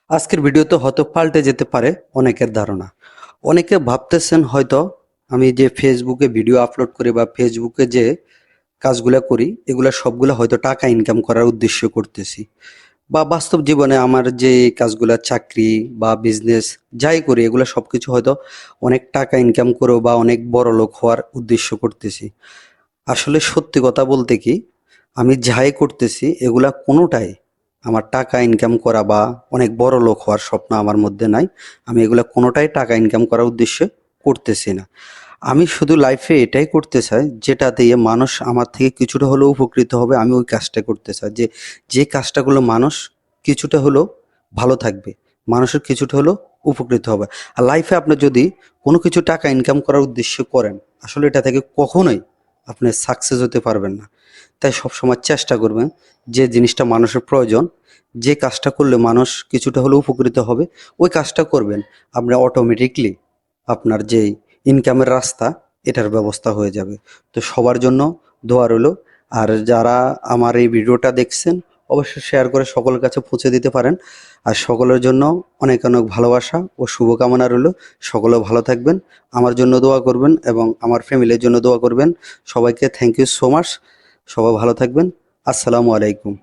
আজকের ভিডিওতে হয়তো পাল্টে যেতে পারে অনেকের ধারণা। অনেকে ভাবতেছেন হয়তো আমি যে ফেসবুকে ভিডিও আপলোড করি বা ফেসবুকে যে কাজগুলা করি এগুলা সবগুলা হয়তো টাকা ইনকাম করার উদ্দেশ্য করতেছি, বা বাস্তব জীবনে আমার যে কাজগুলা চাকরি বা বিজনেস যাই করি এগুলা সবকিছু হয়তো অনেক টাকা ইনকাম করেও বা অনেক বড় লোক হওয়ার উদ্দেশ্য করতেছি। আসলে সত্যি কথা বলতে কি, আমি যাই করতেছি এগুলা কোনোটাই আমার টাকা ইনকাম করা বা অনেক বড় লোক হওয়ার স্বপ্ন আমার মধ্যে নাই। আমি এগুলা কোনোটাই টাকা ইনকাম করার উদ্দেশ্যে করতেছি না। আমি শুধু লাইফে এটাই করতে চাই যেটা দিয়ে মানুষ আমার থেকে কিছুটা হলেও উপকৃত হবে, আমি ওই কাজটা করতে চাই। যে কাজটা করলে মানুষ কিছুটা হলেও ভালো থাকবে, মানুষের কিছুটা হলেও উপকৃত হবে। আর লাইফে আপনি যদি কোনো কিছু টাকা ইনকাম করার উদ্দেশ্য করেন, আসলে এটা থেকে কখনোই আপনি সাকসেস হতে পারবেন না। তাই সবসময় চেষ্টা করবেন যে জিনিসটা মানুষের প্রয়োজন, যে কাজটা করলে মানুষ কিছুটা হলেও উপকৃত হবে, ওই কাজটা করবেন। আপনি অটোমেটিকলি আপনার যেই ইনকামের রাস্তা এটার ব্যবস্থা হয়ে যাবে। তো সবার জন্য দোয়া রইল। আর যারা আমার এই ভিডিওটা দেখছেন অবশ্যই শেয়ার করে সকলের কাছে পৌঁছে দিতে পারেন। আর সকলের জন্য অনেক অনেক ভালোবাসা ও শুভকামনা রইল। সকলে ভালো থাকবেন, আমার জন্য দোয়া করবেন এবং আমার ফ্যামিলির জন্য দোয়া করবেন। সবাইকে থ্যাংক ইউ সো মাচ। সবাই ভালো থাকবেন। আসসালামু আলাইকুম।